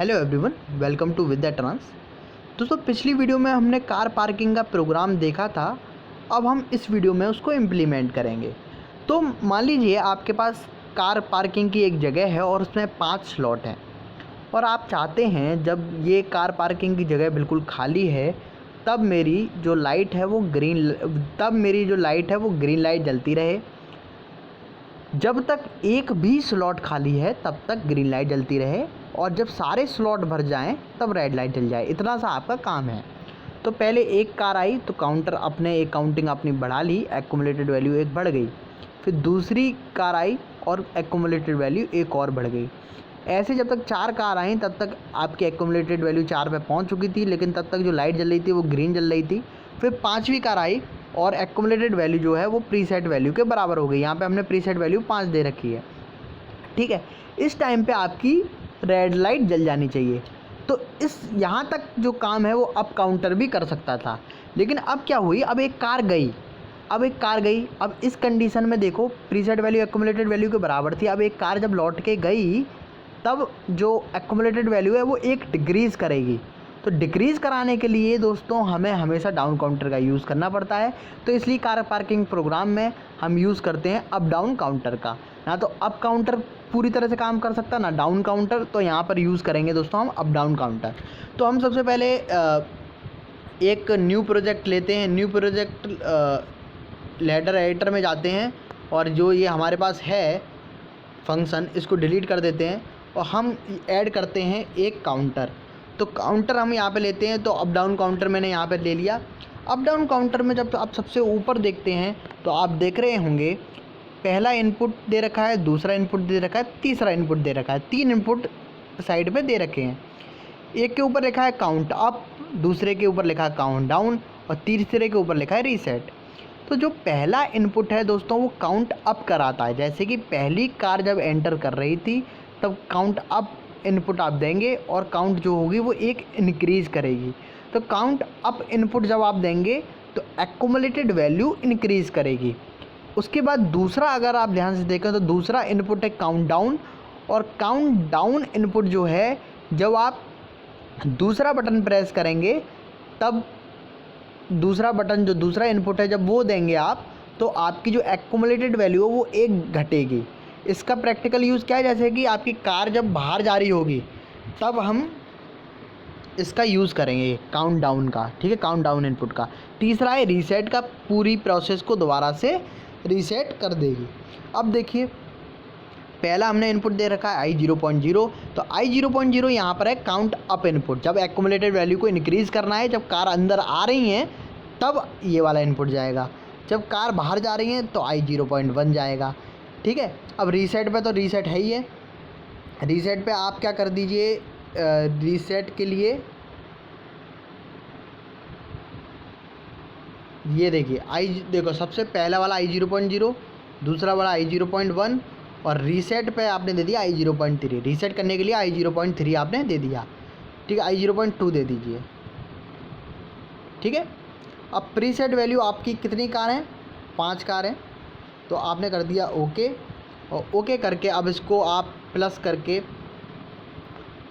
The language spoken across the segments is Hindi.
Hello everyone, welcome to with the trance. दोस्तों, पिछली वीडियो में हमने कार पार्किंग का प्रोग्राम देखा था। अब हम इस वीडियो में उसको इम्प्लीमेंट करेंगे। तो मान लीजिए आपके पास कार पार्किंग की एक जगह है और उसमें 5 स्लॉट हैं और आप चाहते हैं जब ये कार पार्किंग की जगह बिल्कुल खाली है तब मेरी जो लाइट है वो ग्रीन लाइट जलती रहे। जब तक एक भी स्लॉट खाली है तब तक ग्रीन लाइट जलती रहे और जब सारे स्लॉट भर जाएं तब रेड लाइट जल जाए। इतना सा आपका काम है। तो पहले एक कार आई तो काउंटर अपने एक काउंटिंग अपनी बढ़ा ली, एक्यूमुलेटेड वैल्यू एक बढ़ गई। फिर दूसरी कार आई और एक्यूमुलेटेड वैल्यू एक और बढ़ गई। ऐसे जब तक 4 कार आई तब तक आपकी एक्यूमुलेटेड वैल्यू 4 पे पहुंच चुकी थी, लेकिन तब तक जो लाइट जल रही थी वो ग्रीन जल रही थी। फिर 5वीं कार आई और एक्यूमुलेटेड वैल्यू जो है वो प्रीसेट वैल्यू के बराबर हो गई। यहाँ पे हमने प्रीसेट वैल्यू 5 दे रखी है, ठीक है। इस टाइम पे आपकी रेड लाइट जल जानी चाहिए। तो इस यहाँ तक जो काम है वो अप काउंटर भी कर सकता था, लेकिन अब क्या हुई, अब एक कार गई। अब इस कंडीशन में देखो, प्रीसेट वैल्यू एक्यूमुलेटेड वैल्यू के बराबर थी। अब एक कार जब लौट के गई तब जो एक्यूमुलेटेड वैल्यू है वो एक डिक्रीज़ करेगी। तो डिक्रीज़ कराने के लिए दोस्तों हमें हमेशा डाउन काउंटर का यूज़ करना पड़ता है। तो इसलिए कार पार्किंग प्रोग्राम में हम यूज़ करते हैं अप डाउन काउंटर का। ना तो अप काउंटर पूरी तरह से काम कर सकता, ना डाउन काउंटर। तो यहाँ पर यूज़ करेंगे दोस्तों हम अप डाउन काउंटर। तो हम सबसे पहले एक न्यू प्रोजेक्ट लेते हैं। न्यू प्रोजेक्ट लेटर एडिटर में जाते हैं और जो ये हमारे पास है फंक्शन, इसको डिलीट कर देते हैं और हम ऐड करते हैं एक काउंटर। तो काउंटर हम यहाँ पे लेते हैं। तो अप डाउन काउंटर मैंने यहाँ पे ले लिया। अप डाउन काउंटर में जब आप सबसे ऊपर देखते हैं तो आप देख रहे होंगे पहला इनपुट दे रखा है, दूसरा इनपुट दे रखा है, तीसरा इनपुट दे रखा है। 3 इनपुट साइड पे दे रखे हैं। एक के ऊपर लिखा है काउंट अप, दूसरे के ऊपर लिखा है काउंट डाउन और तीसरे के ऊपर लिखा है रीसेट। तो जो पहला इनपुट है दोस्तों वो काउंट अप कराता है। जैसे कि पहली कार जब एंटर कर रही थी तब काउंट अप इनपुट आप देंगे और काउंट जो होगी वो एक इंक्रीज़ करेगी। तो काउंट अप इनपुट जब आप देंगे तो एक्यूमुलेटेड वैल्यू इंक्रीज़ करेगी। उसके बाद दूसरा, अगर आप ध्यान से देखें तो दूसरा इनपुट है काउंट डाउन। और काउंट डाउन इनपुट जो है, जब आप दूसरा बटन प्रेस करेंगे तब दूसरा बटन जो दूसरा इनपुट है जब वो देंगे आप, तो आपकी जो एक्यूमुलेटेड वैल्यू है वो एक घटेगी। इसका प्रैक्टिकल यूज़ क्या है, जैसे कि आपकी कार जब बाहर जा रही होगी तब हम इसका यूज़ करेंगे काउंट डाउन का, ठीक है, काउंट डाउन इनपुट का। तीसरा है रीसेट का, पूरी प्रोसेस को दोबारा से रीसेट कर देगी। अब देखिए, पहला हमने इनपुट दे रखा है i0.0। तो i0.0 यहाँ पर है काउंट अप इनपुट। जब एक्यूमुलेटेड वैल्यू को इंक्रीज़ करना है, जब कार अंदर आ रही हैं तब ये वाला इनपुट जाएगा। जब कार बाहर जा रही हैं तो i0.1 जाएगा, ठीक है। अब रीसेट पे तो रीसेट है ही है। रीसेट पे आप क्या कर दीजिए, रीसेट के लिए ये देखिए देखो, सबसे पहला वाला i0.0, दूसरा वाला i0.1 और रीसेट पे आपने दे दिया i0.3। रीसेट करने के लिए i0.3 आपने दे दिया, ठीक है। i0.2 दे दीजिए, ठीक है। अब प्रीसेट वैल्यू आपकी कितनी कार हैं, 5 कार हैं। तो आपने कर दिया ओके, और ओके करके अब इसको आप प्लस करके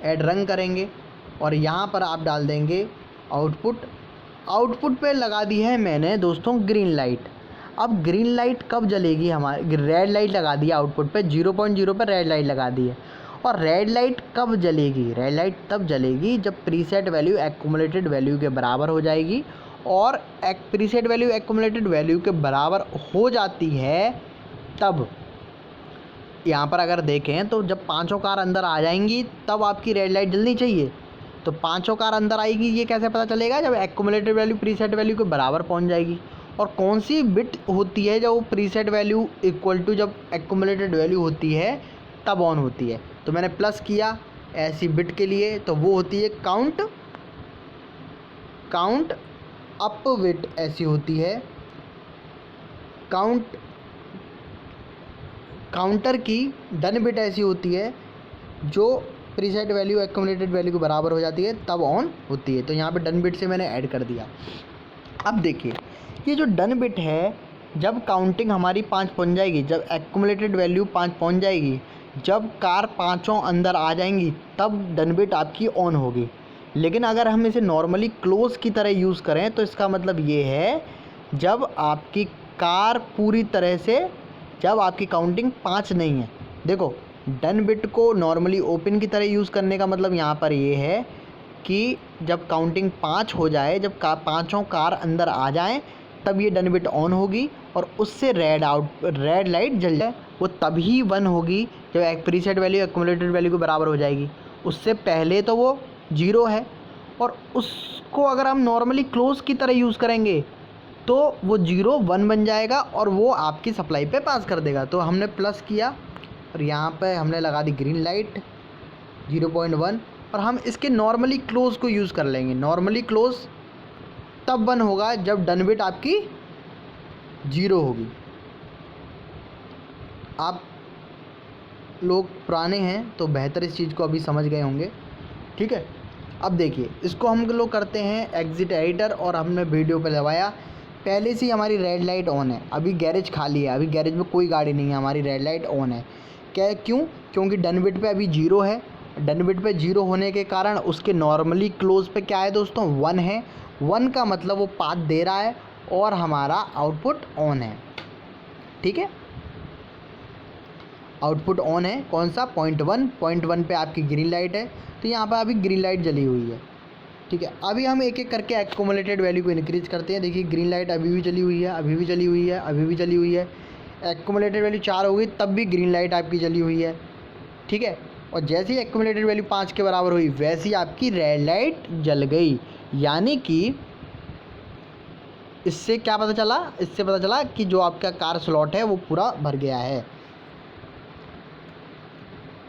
ऐड रन करेंगे और यहाँ पर आप डाल देंगे आउटपुट पे लगा दी है मैंने दोस्तों ग्रीन लाइट। अब ग्रीन लाइट कब जलेगी, हमारी रेड लाइट लगा दी है आउटपुट पे, 0.0 पर रेड लाइट लगा दी है। और रेड लाइट कब जलेगी, रेड लाइट तब जलेगी जब प्रीसेट वैल्यू एक्यूमुलेटेड वैल्यू के बराबर हो जाएगी। और प्रीसेट वैल्यू एक्यूमुलेटेड वैल्यू के बराबर हो जाती है तब यहाँ पर अगर देखें तो जब 5 कार अंदर आ जाएंगी तब आपकी रेड लाइट जलनी चाहिए। तो 5 कार अंदर आएगी, ये कैसे पता चलेगा, जब एक्यूमुलेटेड वैल्यू प्रीसेट वैल्यू के बराबर पहुँच जाएगी। और कौन सी बिट होती है जब प्रीसेट वैल्यू इक्वल टू जब एक्यूमुलेटेड वैल्यू होती है तब ऑन होती है। तो मैंने प्लस किया ऐसी बिट के लिए, तो वो होती है काउंट अप बिट, ऐसी होती है काउंटर की डन बिट, ऐसी होती है जो प्रीसेट वैल्यू एक्यूमुलेटेड वैल्यू के बराबर हो जाती है तब ऑन होती है। तो यहाँ पे डन बिट से मैंने ऐड कर दिया। अब देखिए, ये जो डन बिट है, जब काउंटिंग हमारी 5 पहुँच जाएगी, जब एक्यूमुलेटेड वैल्यू 5 पहुँच जाएगी जब कार पाँचों अंदर आ जाएंगी तब डन बिट आपकी ऑन होगी। लेकिन अगर हम इसे नॉर्मली क्लोज़ की तरह यूज़ करें तो इसका मतलब ये है जब आपकी कार पूरी तरह से, जब आपकी काउंटिंग 5 नहीं है। देखो, डन बिट को नॉर्मली ओपन की तरह यूज़ करने का मतलब यहाँ पर ये है कि जब काउंटिंग 5 हो जाए, जब पाँचों कार अंदर आ जाएं, तब ये डन बिट ऑन होगी और उससे रेड लाइट जल जाए। वो तभी 1 होगी जब एक प्रीसेट वैल्यू एक्युमुलेटेड वैल्यू के बराबर हो जाएगी। उससे पहले तो वो 0 है, और उसको अगर हम नॉर्मली क्लोज की तरह यूज़ करेंगे तो वो 0 1 बन जाएगा और वो आपकी सप्लाई पे पास कर देगा। तो हमने प्लस किया और यहाँ पे हमने लगा दी ग्रीन लाइट 0.1, और हम इसके नॉर्मली क्लोज को यूज़ कर लेंगे। नॉर्मली क्लोज तब 1 होगा जब डन बिट आपकी 0 होगी। आप लोग पुराने हैं तो बेहतर इस चीज़ को अभी समझ गए होंगे, ठीक है। अब देखिए, इसको हम लोग करते हैं एग्जिट एडिटर, और हमने वीडियो पे दबाया, पहले से ही हमारी रेड लाइट ऑन है। अभी गैरेज खाली है, अभी गैरेज में कोई गाड़ी नहीं है, हमारी रेड लाइट ऑन है। क्यों? क्योंकि डन बिट पे अभी 0 है। डन बिट पे 0 होने के कारण उसके नॉर्मली क्लोज पे क्या है दोस्तों, 1 है। 1 का मतलब वो पाथ दे रहा है और हमारा आउटपुट ऑन है, ठीक है। आउटपुट ऑन है, कौन सा, 0.1 पे आपकी ग्रीन लाइट है, तो यहाँ पर अभी ग्रीन लाइट जली हुई है, ठीक है। अभी हम एक एक करके एक्युमुलेटेड वैल्यू को इंक्रीज करते हैं। देखिए, ग्रीन लाइट अभी भी जली हुई है, अभी भी जली हुई है, अभी भी जली हुई है। एक्युमुलेटेड वैल्यू 4 हो गई तब भी ग्रीन लाइट आपकी जली हुई है, ठीक है। और जैसे ही एक्युमुलेटेड वैल्यू 5 के बराबर हुई वैसे ही आपकी रेड लाइट जल गई। यानी कि इससे क्या पता चला, इससे पता चला कि जो आपका कार स्लॉट है वो पूरा भर गया है।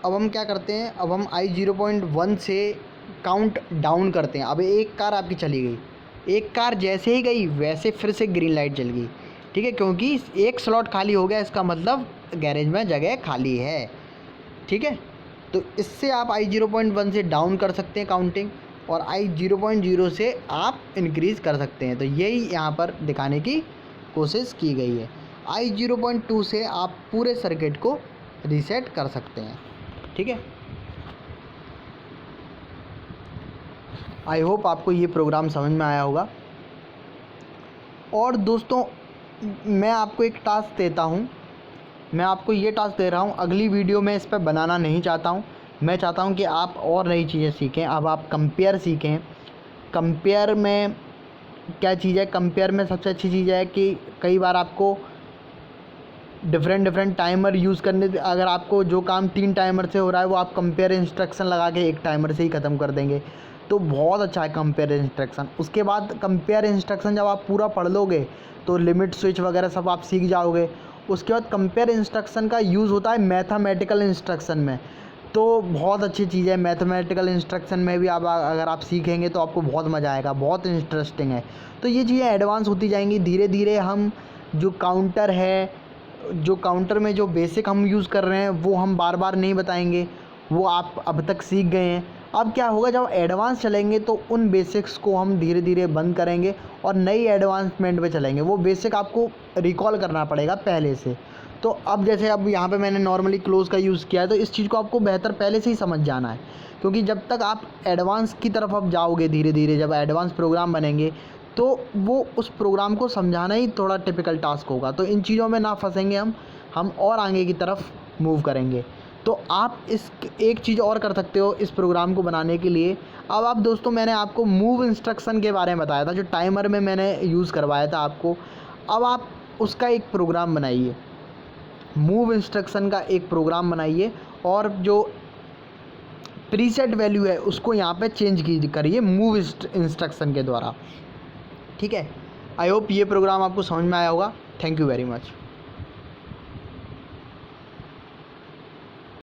अब हम क्या करते हैं, अब हम I0.1 से काउंट डाउन करते हैं। अब एक कार आपकी चली गई, एक कार जैसे ही गई वैसे फिर से ग्रीन लाइट जल गई, ठीक है, क्योंकि एक स्लॉट खाली हो गया, इसका मतलब गैरेज में जगह खाली है, ठीक है। तो इससे आप I0.1 से डाउन कर सकते हैं काउंटिंग, और I0.0 से आप इंक्रीज़ कर सकते हैं। तो यही यहाँ पर दिखाने की कोशिश की गई है। I0.2 से आप पूरे सर्किट को रीसेट कर सकते हैं, ठीक है। आई होप आपको ये प्रोग्राम समझ में आया होगा। और दोस्तों, मैं आपको एक टास्क देता हूँ, मैं आपको ये टास्क दे रहा हूँ, अगली वीडियो में इस पर बनाना नहीं चाहता हूँ। मैं चाहता हूँ कि आप और नई चीज़ें सीखें। अब आप कंपेयर सीखें। कंपेयर में क्या चीज़ है, कंपेयर में सबसे अच्छी चीज़ है कि कई बार आपको डिफरेंट टाइमर यूज़ करने, अगर आपको जो काम 3 टाइमर से हो रहा है वो आप कंपेयर इंस्ट्रक्शन लगा के 1 टाइमर से ही ख़त्म कर देंगे, तो बहुत अच्छा है कंपेयर इंस्ट्रक्शन। उसके बाद कंपेयर इंस्ट्रक्शन जब आप पूरा पढ़ लोगे तो लिमिट स्विच वगैरह सब आप सीख जाओगे। उसके बाद कंपेयर इंस्ट्रक्शन का यूज़ होता है मैथमेटिकल इंस्ट्रक्शन में, तो बहुत अच्छी चीज़ है। मैथमेटिकल इंस्ट्रक्शन में भी आप अगर आप सीखेंगे तो आपको बहुत मज़ा आएगा, बहुत इंटरेस्टिंग है। तो ये चीज़ें एडवांस होती जाएंगी धीरे धीरे। हम जो काउंटर है, जो काउंटर में जो बेसिक हम यूज़ कर रहे हैं वो हम बार बार नहीं बताएंगे, वो आप अब तक सीख गए हैं। अब क्या होगा, जब एडवांस चलेंगे तो उन बेसिक्स को हम धीरे धीरे बंद करेंगे और नई एडवांसमेंट पे चलेंगे। वो बेसिक आपको रिकॉल करना पड़ेगा पहले से। तो अब जैसे अब यहाँ पे मैंने नॉर्मली क्लोज का यूज़ किया है, तो इस चीज़ को आपको बेहतर पहले से ही समझ जाना है, क्योंकि जब तक आप एडवांस की तरफ अब जाओगे धीरे धीरे, जब एडवांस प्रोग्राम बनेंगे तो वो उस प्रोग्राम को समझाना ही थोड़ा टिपिकल टास्क होगा। तो इन चीज़ों में ना फंसेंगे हम और आगे की तरफ मूव करेंगे। तो आप इस एक चीज़ और कर सकते हो इस प्रोग्राम को बनाने के लिए। अब आप दोस्तों, मैंने आपको मूव इंस्ट्रक्शन के बारे में बताया था, जो टाइमर में मैंने यूज़ करवाया था आपको। अब आप उसका एक प्रोग्राम बनाइए, मूव इंस्ट्रक्शन का एक प्रोग्राम बनाइए, और जो प्रीसेट वैल्यू है उसको यहाँ पे चेंज करिए मूव इंस्ट्रक्शन के द्वारा, ठीक है। आई होप ये प्रोग्राम आपको समझ में आया होगा। Thank you very much.